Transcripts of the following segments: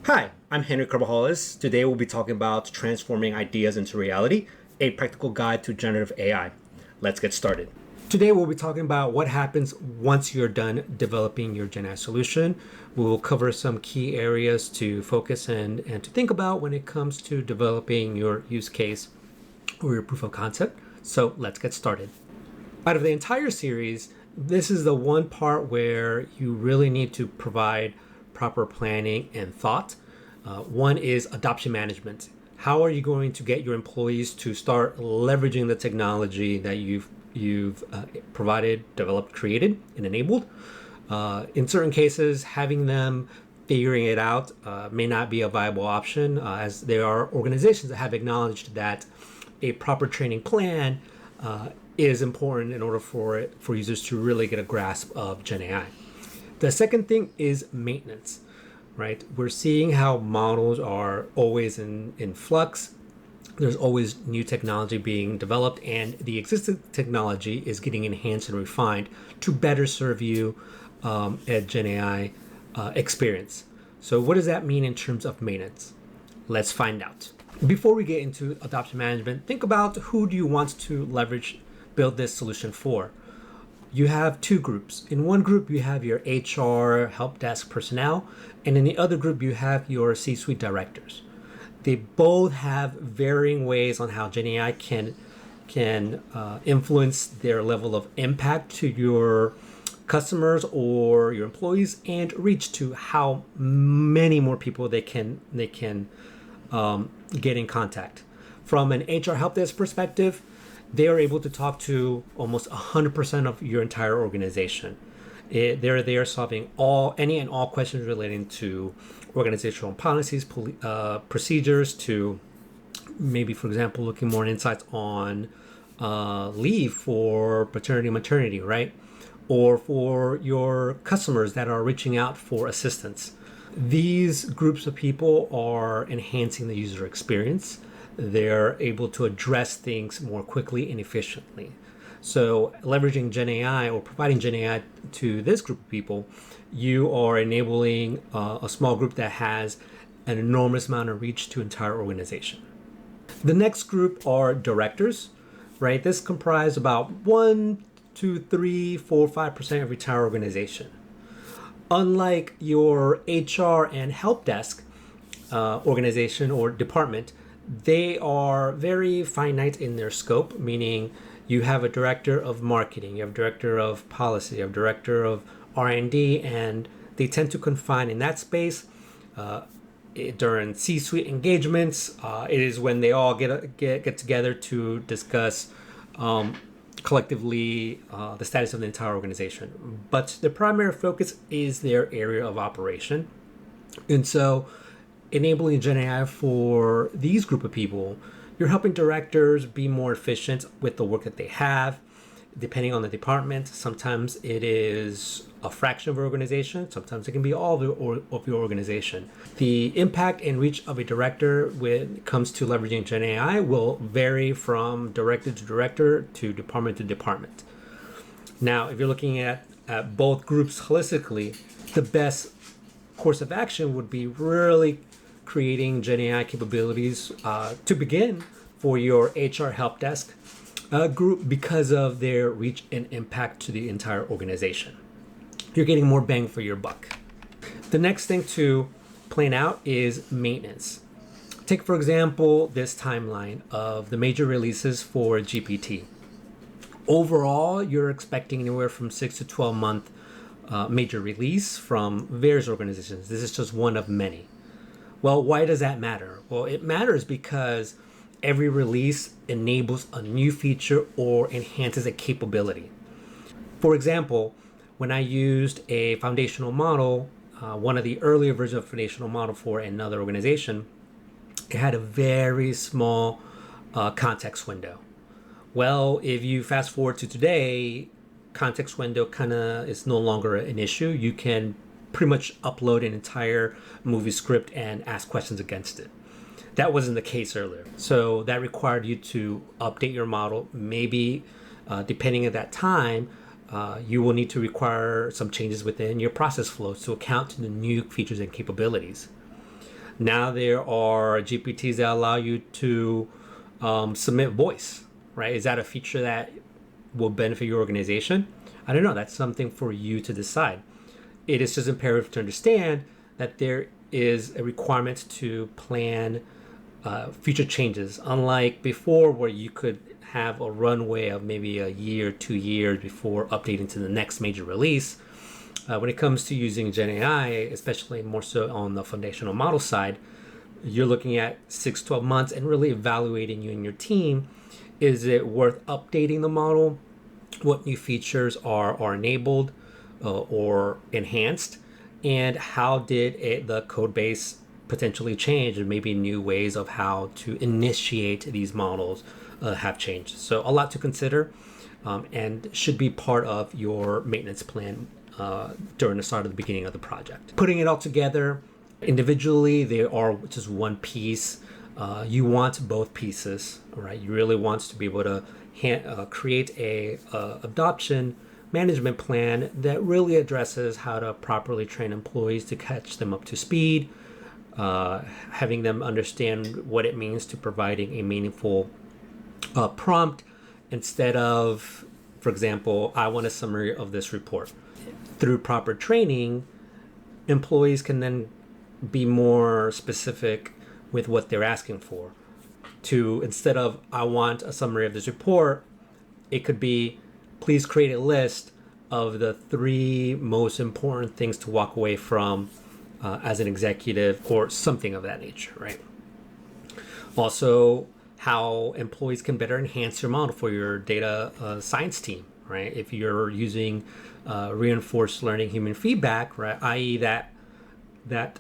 Hi, I'm Henry Carvajoles. Today we'll be talking about transforming ideas into reality, a practical guide to generative AI. Let's get started. Today we'll be talking about what happens once you're done developing your GenAI solution. We will cover some key areas to focus and to think about when it comes to developing your use case or your proof of concept. So let's get started. Out of the entire series, this is the one part where you really need to provide proper planning and thought. One is adoption management. How are you going to get your employees to start leveraging the technology that you've provided, developed, created, and enabled? In certain cases, having them figuring it out may not be a viable option, as there are organizations that have acknowledged that a proper training plan is important in order for users to really get a grasp of GenAI. The second thing is maintenance, right? We're seeing how models are always in flux. There's always new technology being developed, and the existing technology is getting enhanced and refined to better serve you a GenAI experience. So what does that mean in terms of maintenance? Let's find out. Before we get into adoption management, think about who do you want to build this solution for. You have two groups. In one group, you have your HR help desk personnel, and in the other group, you have your C-suite directors. They both have varying ways on how GenAI can influence their level of impact to your customers or your employees, and reach to how many more people they can get in contact. From an HR help desk perspective, they are able to talk to almost 100% of your entire organization. They're there solving any and all questions relating to organizational policies, procedures, to maybe, for example, looking more insights on leave for paternity and maternity, right? Or for your customers that are reaching out for assistance. These groups of people are enhancing the user experience. They're able to address things more quickly and efficiently. So leveraging GenAI or providing GenAI to this group of people, you are enabling a small group that has an enormous amount of reach to entire organization. The next group are directors, right? This comprise about 1, 2, 3, 4, 5% of your entire organization. Unlike your HR and help desk organization or department, they are very finite in their scope, meaning you have a director of marketing, you have a director of policy, you have a director of R&D, and they tend to confine in that space. During C-suite engagements, it is when they all get together to discuss collectively the status of the entire organization. But the primary focus is their area of operation. And so enabling GenAI for these group of people, you're helping directors be more efficient with the work that they have, depending on the department. Sometimes it is a fraction of your organization. Sometimes it can be all of your organization. The impact and reach of a director when it comes to leveraging GenAI will vary from director to department. Now, if you're looking at both groups holistically, the best course of action would be really creating GenAI capabilities to begin for your HR help desk group because of their reach and impact to the entire organization. You're getting more bang for your buck. The next thing to plan out is maintenance. Take, for example, this timeline of the major releases for GPT. Overall, you're expecting anywhere from 6 to 12 month major release from various organizations. This is just one of many. Well, why does that matter? Well, it matters because every release enables a new feature or enhances a capability. For example, when I used a foundational model, one of the earlier versions of foundational model for another organization, it had a very small context window. Well, if you fast forward to today, context window kind of is no longer an issue. You can pretty much upload an entire movie script and ask questions against it. That wasn't the case earlier. So that required you to update your model. Maybe depending at that time, you will need to require some changes within your process flows to account to the new features and capabilities. Now there are GPTs that allow you to submit voice, right? Is that a feature that will benefit your organization? I don't know. That's something for you to decide. It is just imperative to understand that there is a requirement to plan future changes, unlike before where you could have a runway of maybe a year, 2 years before updating to the next major release. When it comes to using GenAI, especially more so on the foundational model side, you're looking at 6-12 months and really evaluating you and your team. Is it worth updating the model? What new features are enabled or enhanced? And how did the code base potentially change, and maybe new ways of how to initiate these models have changed? So a lot to consider, and should be part of your maintenance plan during the start of the beginning of the project. Putting it all together individually, they are just one piece. You want both pieces, right? You really want to be able to create a adoption management plan that really addresses how to properly train employees to catch them up to speed, having them understand what it means to providing a meaningful prompt instead of, for example, I want a summary of this report. Through proper training, employees can then be more specific with what they're asking for. To instead of I want a summary of this report, it could be please create a list of the 3 most important things to walk away from as an executive, or something of that nature, right? Also, how employees can better enhance your model for your data science team, right? If you're using reinforced learning human feedback, right, i.e. that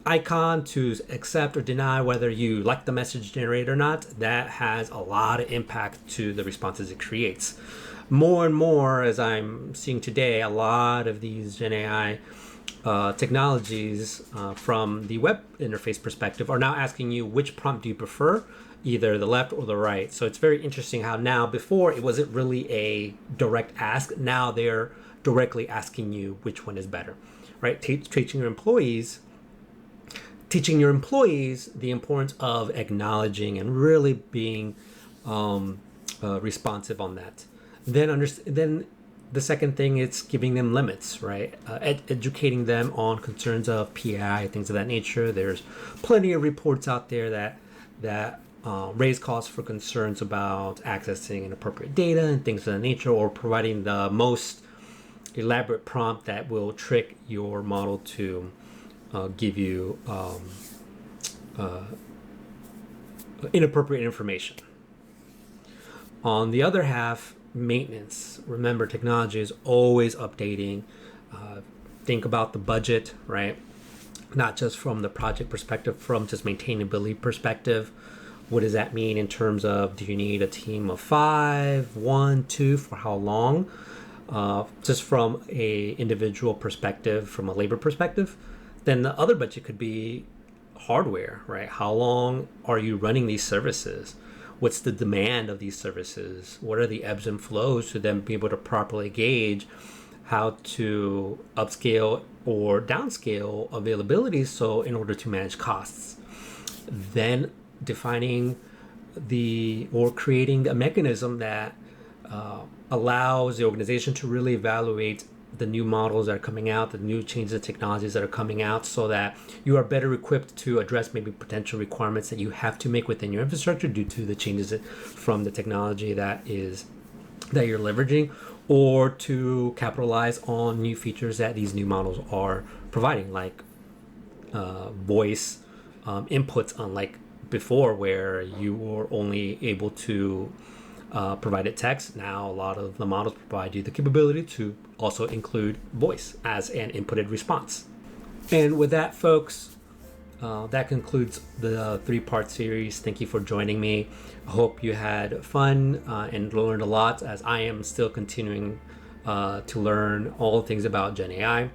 icon to accept or deny whether you like the message generated or not, that has a lot of impact to the responses it creates. More and more, as I'm seeing today, a lot of these GenAI technologies from the web interface perspective are now asking you which prompt do you prefer, either the left or the right. So it's very interesting how now, before it wasn't really a direct ask, now they're directly asking you which one is better, right? Teaching your employees the importance of acknowledging and really being responsive on that. Then the second thing, it's giving them limits, right? Educating them on concerns of PI, things of that nature. There's plenty of reports out there that raise cause for concerns about accessing inappropriate data and things of that nature, or providing the most elaborate prompt that will trick your model to give you inappropriate information. On the other half, maintenance. Remember, technology is always updating. Think about the budget, right? Not just from the project perspective, from just maintainability perspective. What does that mean in terms of, do you need a team of 5, 1, 2, for how long? Just from a individual perspective, from a labor perspective. Then the other budget could be hardware, right? How long are you running these services? What's the demand of these services? What are the ebbs and flows to then be able to properly gauge how to upscale or downscale availability, so in order to manage costs? Then defining or creating a mechanism that allows the organization to really evaluate the new models that are coming out, the new changes of technologies that are coming out, so that you are better equipped to address maybe potential requirements that you have to make within your infrastructure due to the changes from the technology that you're leveraging, or to capitalize on new features that these new models are providing, like voice inputs, unlike before where you were only able to provided text. Now a lot of the models provide you the capability to also include voice as an inputted response. And with that, folks, that concludes the 3-part series. Thank you for joining me. I hope you had fun and learned a lot, as I am still continuing to learn all things about GenAI.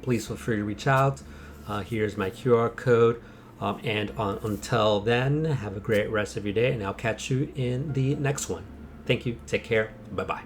Please feel free to reach out. Here's my QR code. Until then, have a great rest of your day, and I'll catch you in the next one. Thank you. Take care. Bye-bye.